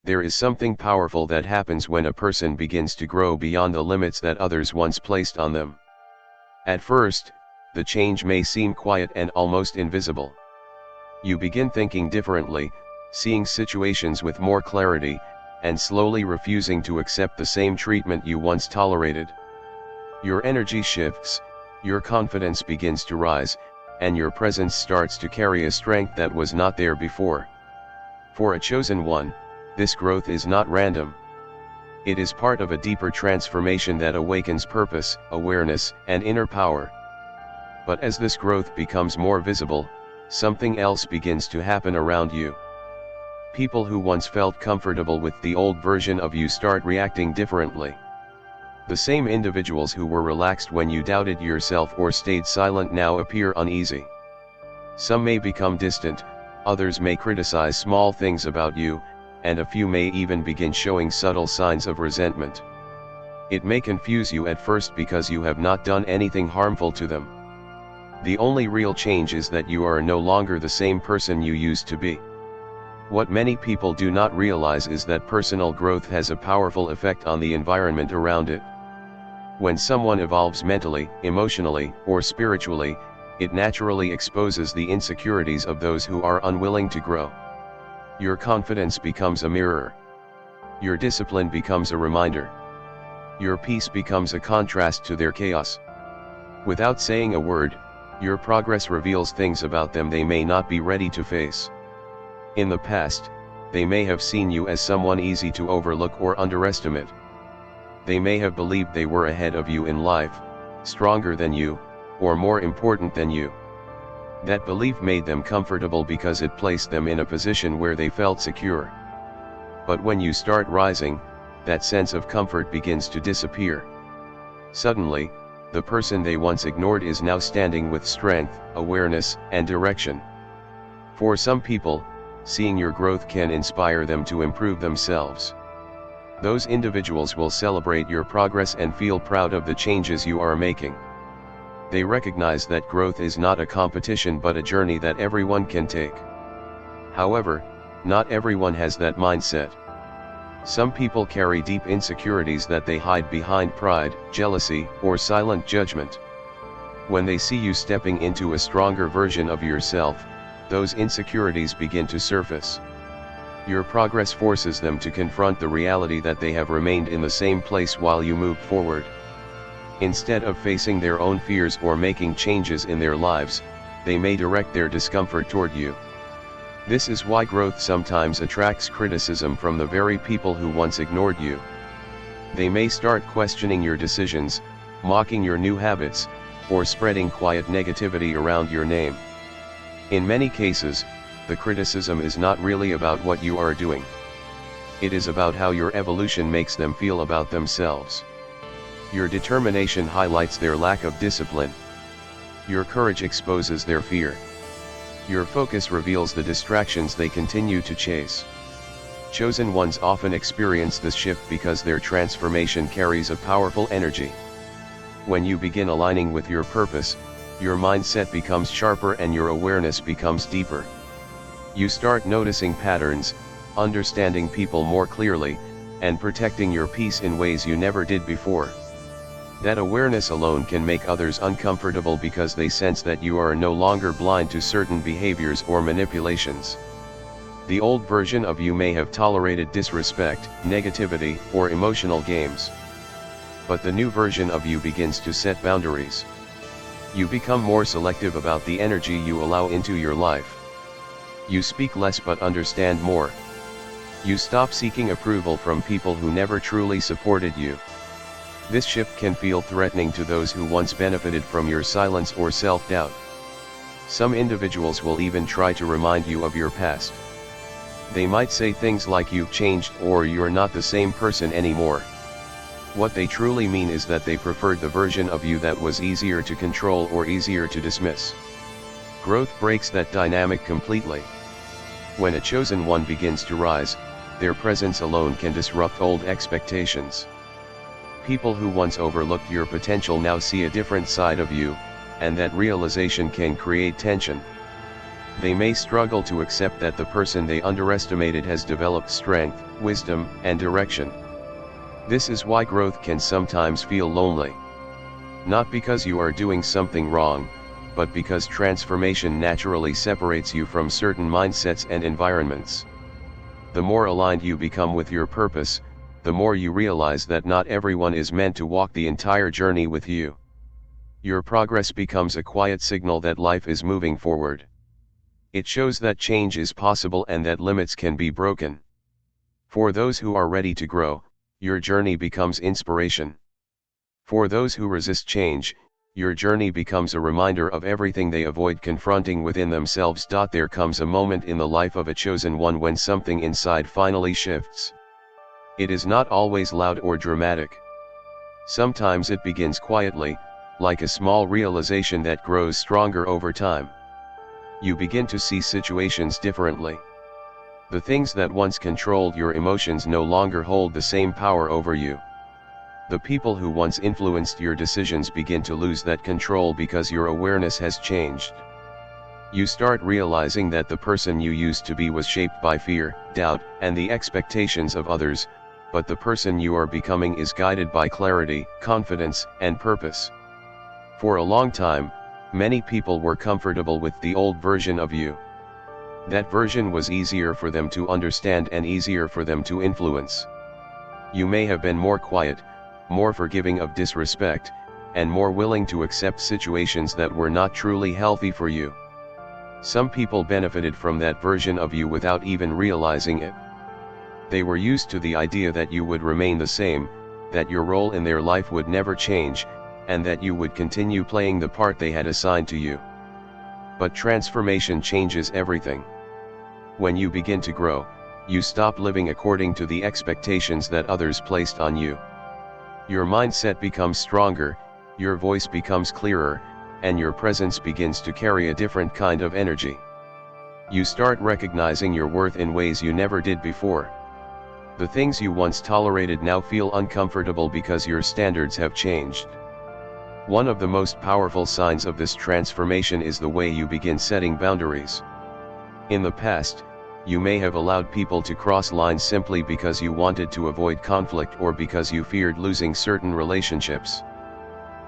There is something powerful that happens when a person begins to grow beyond the limits that others once placed on them. At first, the change may seem quiet and almost invisible. You begin thinking differently, seeing situations with more clarity, and slowly refusing to accept the same treatment you once tolerated. Your energy shifts, your confidence begins to rise, and your presence starts to carry a strength that was not there before. For a chosen one, this growth is not random. It is part of a deeper transformation that awakens purpose, awareness, and inner power. But as this growth becomes more visible, something else begins to happen around you. People who once felt comfortable with the old version of you start reacting differently. The same individuals who were relaxed when you doubted yourself or stayed silent now appear uneasy. Some may become distant, others may criticize small things about you, and a few may even begin showing subtle signs of resentment. It may confuse you at first because you have not done anything harmful to them. The only real change is that you are no longer the same person you used to be. What many people do not realize is that personal growth has a powerful effect on the environment around it. When someone evolves mentally, emotionally, or spiritually, it naturally exposes the insecurities of those who are unwilling to grow. Your confidence becomes a mirror. Your discipline becomes a reminder. Your peace becomes a contrast to their chaos. Without saying a word, your progress reveals things about them they may not be ready to face. In the past, they may have seen you as someone easy to overlook or underestimate. They may have believed they were ahead of you in life, stronger than you, or more important than you. That belief made them comfortable because it placed them in a position where they felt secure. But when you start rising, that sense of comfort begins to disappear. Suddenly, the person they once ignored is now standing with strength, awareness, and direction. For some people, seeing your growth can inspire them to improve themselves. Those individuals will celebrate your progress and feel proud of the changes you are making. They recognize that growth is not a competition but a journey that everyone can take. However, not everyone has that mindset. Some people carry deep insecurities that they hide behind pride, jealousy, or silent judgment. When they see you stepping into a stronger version of yourself, those insecurities begin to surface. Your progress forces them to confront the reality that they have remained in the same place while you moved forward. Instead of facing their own fears or making changes in their lives, they may direct their discomfort toward you. This is why growth sometimes attracts criticism from the very people who once ignored you. They may start questioning your decisions, mocking your new habits, or spreading quiet negativity around your name. In many cases, the criticism is not really about what you are doing. It is about how your evolution makes them feel about themselves. Your determination highlights their lack of discipline. Your courage exposes their fear. Your focus reveals the distractions they continue to chase. Chosen ones often experience this shift because their transformation carries a powerful energy. When you begin aligning with your purpose, your mindset becomes sharper and your awareness becomes deeper. You start noticing patterns, understanding people more clearly, and protecting your peace in ways you never did before. That awareness alone can make others uncomfortable because they sense that you are no longer blind to certain behaviors or manipulations. The old version of you may have tolerated disrespect, negativity, or emotional games. But the new version of you begins to set boundaries. You become more selective about the energy you allow into your life. You speak less but understand more. You stop seeking approval from people who never truly supported you. This shift can feel threatening to those who once benefited from your silence or self-doubt. Some individuals will even try to remind you of your past. They might say things like you've changed or you're not the same person anymore. What they truly mean is that they preferred the version of you that was easier to control or easier to dismiss. Growth breaks that dynamic completely. When a chosen one begins to rise, their presence alone can disrupt old expectations. People who once overlooked your potential now see a different side of you, and that realization can create tension. They may struggle to accept that the person they underestimated has developed strength, wisdom, and direction. This is why growth can sometimes feel lonely. Not because you are doing something wrong, but because transformation naturally separates you from certain mindsets and environments. The more aligned you become with your purpose, the more you realize that not everyone is meant to walk the entire journey with you. Your progress becomes a quiet signal that life is moving forward. It shows that change is possible and that limits can be broken. For those who are ready to grow, your journey becomes inspiration. For those who resist change, your journey becomes a reminder of everything they avoid confronting within themselves. There comes a moment in the life of a chosen one when something inside finally shifts. It is not always loud or dramatic. Sometimes it begins quietly, like a small realization that grows stronger over time. You begin to see situations differently. The things that once controlled your emotions no longer hold the same power over you. The people who once influenced your decisions begin to lose that control because your awareness has changed. You start realizing that the person you used to be was shaped by fear, doubt, and the expectations of others, but the person you are becoming is guided by clarity, confidence, and purpose. For a long time, many people were comfortable with the old version of you. That version was easier for them to understand and easier for them to influence. You may have been more quiet, more forgiving of disrespect, and more willing to accept situations that were not truly healthy for you. Some people benefited from that version of you without even realizing it. They were used to the idea that you would remain the same, that your role in their life would never change, and that you would continue playing the part they had assigned to you. But transformation changes everything. When you begin to grow, you stop living according to the expectations that others placed on you. Your mindset becomes stronger, your voice becomes clearer, and your presence begins to carry a different kind of energy. You start recognizing your worth in ways you never did before. The things you once tolerated now feel uncomfortable because your standards have changed. One of the most powerful signs of this transformation is the way you begin setting boundaries. In the past, you may have allowed people to cross lines simply because you wanted to avoid conflict or because you feared losing certain relationships.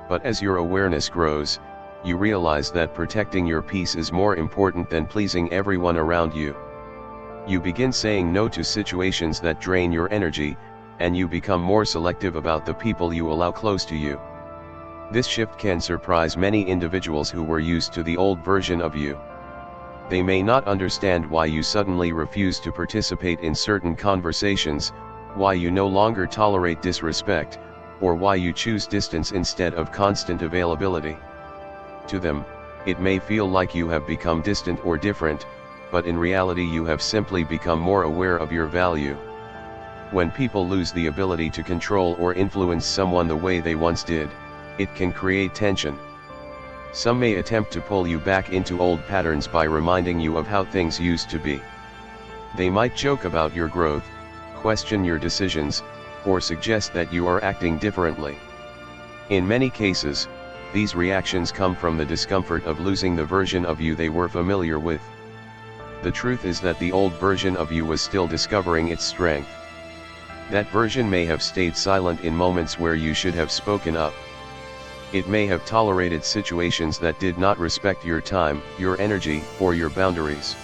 But as your awareness grows, you realize that protecting your peace is more important than pleasing everyone around you. You begin saying no to situations that drain your energy, and you become more selective about the people you allow close to you. This shift can surprise many individuals who were used to the old version of you. They may not understand why you suddenly refuse to participate in certain conversations, why you no longer tolerate disrespect, or why you choose distance instead of constant availability. To them, it may feel like you have become distant or different, but in reality you have simply become more aware of your value. When people lose the ability to control or influence someone the way they once did, it can create tension. Some may attempt to pull you back into old patterns by reminding you of how things used to be. They might joke about your growth, question your decisions, or suggest that you are acting differently. In many cases, these reactions come from the discomfort of losing the version of you they were familiar with. The truth is that the old version of you was still discovering its strength. That version may have stayed silent in moments where you should have spoken up. It may have tolerated situations that did not respect your time, your energy, or your boundaries.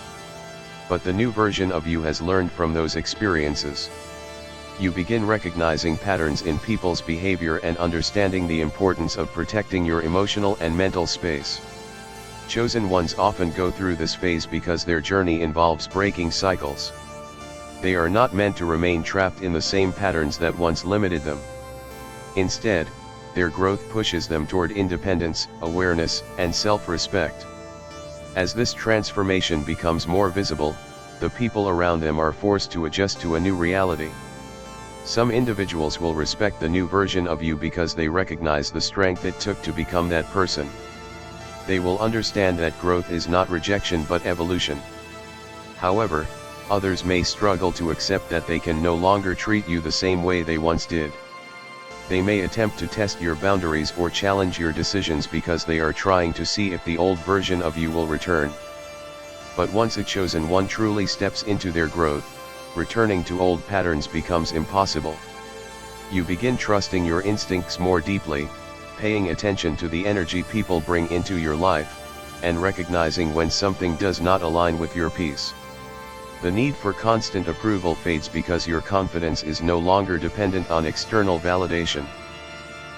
But the new version of you has learned from those experiences. You begin recognizing patterns in people's behavior and understanding the importance of protecting your emotional and mental space. Chosen ones often go through this phase because their journey involves breaking cycles. They are not meant to remain trapped in the same patterns that once limited them. Instead, their growth pushes them toward independence, awareness, and self-respect. As this transformation becomes more visible, the people around them are forced to adjust to a new reality. Some individuals will respect the new version of you because they recognize the strength it took to become that person. They will understand that growth is not rejection but evolution. However, others may struggle to accept that they can no longer treat you the same way they once did. They may attempt to test your boundaries or challenge your decisions because they are trying to see if the old version of you will return. But once a chosen one truly steps into their growth, returning to old patterns becomes impossible. You begin trusting your instincts more deeply, paying attention to the energy people bring into your life, and recognizing when something does not align with your peace. The need for constant approval fades because your confidence is no longer dependent on external validation.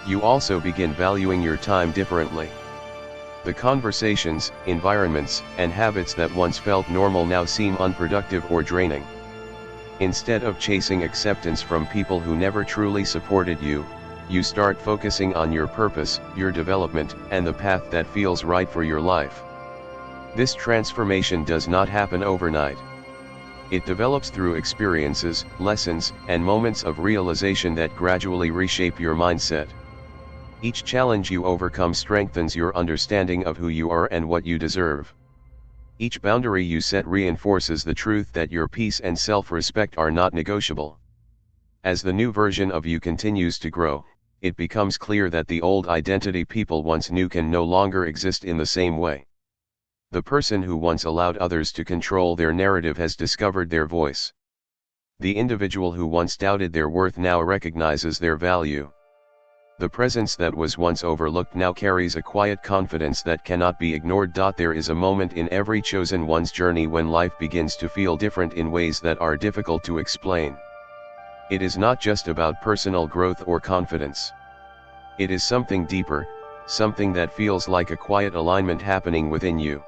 You also begin valuing your time differently. The conversations, environments, and habits that once felt normal now seem unproductive or draining. Instead of chasing acceptance from people who never truly supported you, you start focusing on your purpose, your development, and the path that feels right for your life. This transformation does not happen overnight. It develops through experiences, lessons, and moments of realization that gradually reshape your mindset. Each challenge you overcome strengthens your understanding of who you are and what you deserve. Each boundary you set reinforces the truth that your peace and self-respect are not negotiable. As the new version of you continues to grow, it becomes clear that the old identity people once knew can no longer exist in the same way. The person who once allowed others to control their narrative has discovered their voice. The individual who once doubted their worth now recognizes their value. The presence that was once overlooked now carries a quiet confidence that cannot be ignored. There is a moment in every chosen one's journey when life begins to feel different in ways that are difficult to explain. It is not just about personal growth or confidence. It is something deeper, something that feels like a quiet alignment happening within you.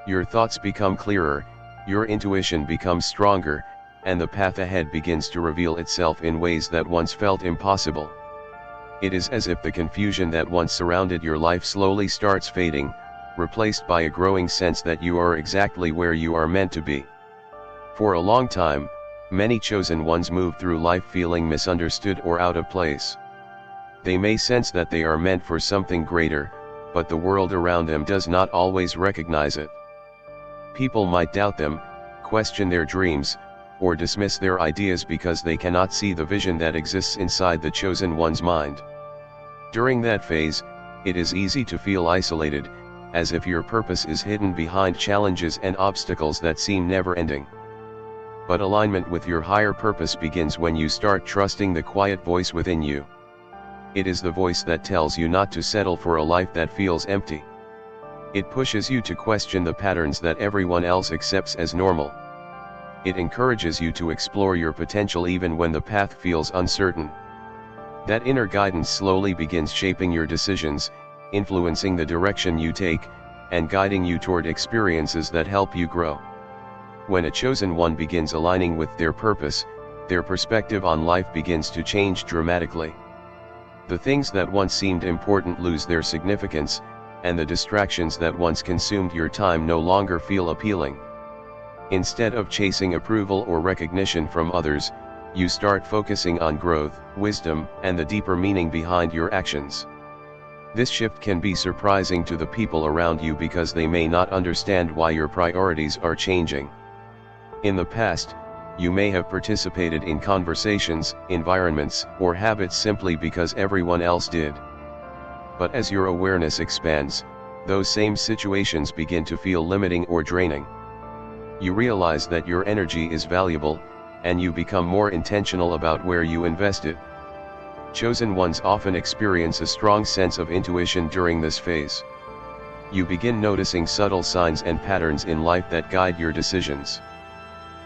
Your thoughts become clearer, your intuition becomes stronger, and the path ahead begins to reveal itself in ways that once felt impossible. It is as if the confusion that once surrounded your life slowly starts fading, replaced by a growing sense that you are exactly where you are meant to be. For a long time, many chosen ones move through life feeling misunderstood or out of place. They may sense that they are meant for something greater, but the world around them does not always recognize it. People might doubt them, question their dreams, or dismiss their ideas because they cannot see the vision that exists inside the chosen one's mind. During that phase, it is easy to feel isolated, as if your purpose is hidden behind challenges and obstacles that seem never-ending. But alignment with your higher purpose begins when you start trusting the quiet voice within you. It is the voice that tells you not to settle for a life that feels empty. It pushes you to question the patterns that everyone else accepts as normal. It encourages you to explore your potential even when the path feels uncertain. That inner guidance slowly begins shaping your decisions, influencing the direction you take, and guiding you toward experiences that help you grow. When a chosen one begins aligning with their purpose, their perspective on life begins to change dramatically. The things that once seemed important lose their significance, and the distractions that once consumed your time no longer feel appealing. Instead of chasing approval or recognition from others, you start focusing on growth, wisdom, and the deeper meaning behind your actions. This shift can be surprising to the people around you because they may not understand why your priorities are changing. In the past, you may have participated in conversations, environments, or habits simply because everyone else did. But as your awareness expands, those same situations begin to feel limiting or draining. You realize that your energy is valuable, and you become more intentional about where you invest it. Chosen ones often experience a strong sense of intuition during this phase. You begin noticing subtle signs and patterns in life that guide your decisions.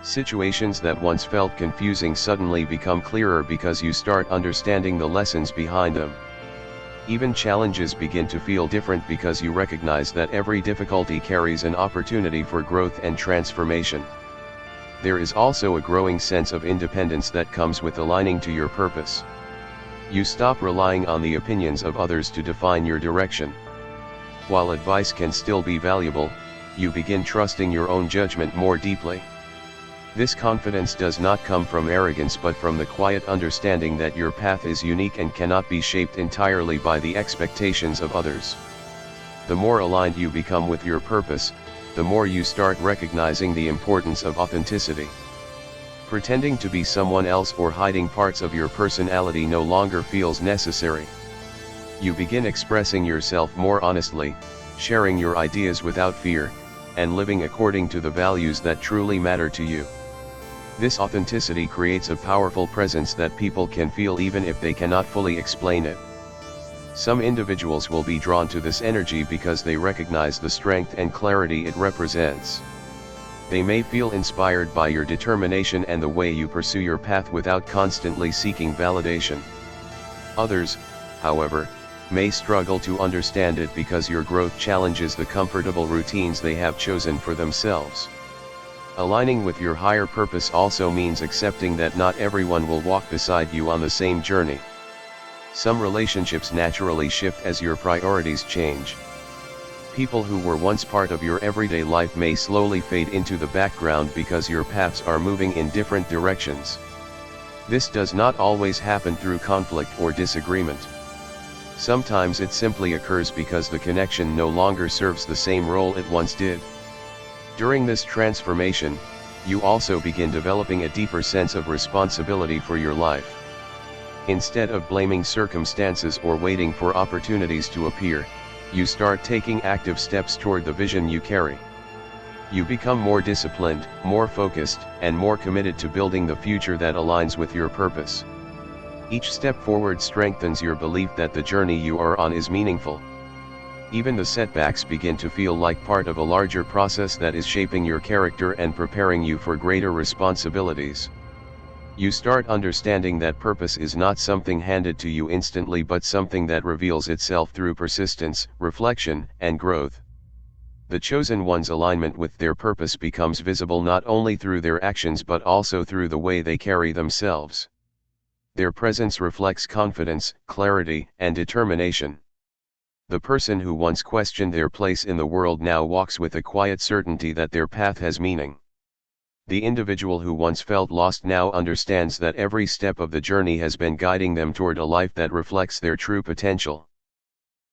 Situations that once felt confusing suddenly become clearer because you start understanding the lessons behind them. Even challenges begin to feel different because you recognize that every difficulty carries an opportunity for growth and transformation. There is also a growing sense of independence that comes with aligning to your purpose. You stop relying on the opinions of others to define your direction. While advice can still be valuable, you begin trusting your own judgment more deeply. This confidence does not come from arrogance but from the quiet understanding that your path is unique and cannot be shaped entirely by the expectations of others. The more aligned you become with your purpose, the more you start recognizing the importance of authenticity. Pretending to be someone else or hiding parts of your personality no longer feels necessary. You begin expressing yourself more honestly, sharing your ideas without fear, and living according to the values that truly matter to you. This authenticity creates a powerful presence that people can feel even if they cannot fully explain it. Some individuals will be drawn to this energy because they recognize the strength and clarity it represents. They may feel inspired by your determination and the way you pursue your path without constantly seeking validation. Others, however, may struggle to understand it because your growth challenges the comfortable routines they have chosen for themselves. Aligning with your higher purpose also means accepting that not everyone will walk beside you on the same journey. Some relationships naturally shift as your priorities change. People who were once part of your everyday life may slowly fade into the background because your paths are moving in different directions. This does not always happen through conflict or disagreement. Sometimes it simply occurs because the connection no longer serves the same role it once did. During this transformation, you also begin developing a deeper sense of responsibility for your life. Instead of blaming circumstances or waiting for opportunities to appear, you start taking active steps toward the vision you carry. You become more disciplined, more focused, and more committed to building the future that aligns with your purpose. Each step forward strengthens your belief that the journey you are on is meaningful. Even the setbacks begin to feel like part of a larger process that is shaping your character and preparing you for greater responsibilities. You start understanding that purpose is not something handed to you instantly but something that reveals itself through persistence, reflection, and growth. The chosen one's alignment with their purpose becomes visible not only through their actions but also through the way they carry themselves. Their presence reflects confidence, clarity, and determination. The person who once questioned their place in the world now walks with a quiet certainty that their path has meaning. The individual who once felt lost now understands that every step of the journey has been guiding them toward a life that reflects their true potential.